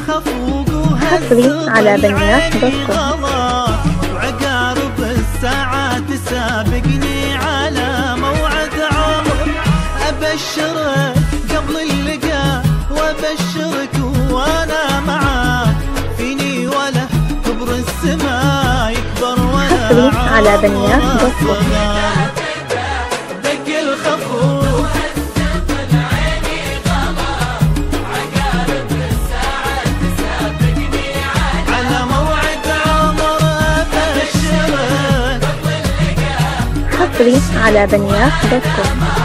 حصري على بنيات دوت كوم. وعقارب الساعات سابقني على موعد عمر، أبشرك قبل اللقاء وأبشرك وأنا معاك، فيني ولا كبر السماء يكبر ولا حصري على بنيات دوت كوم. حصري على بنيات دوت كوم.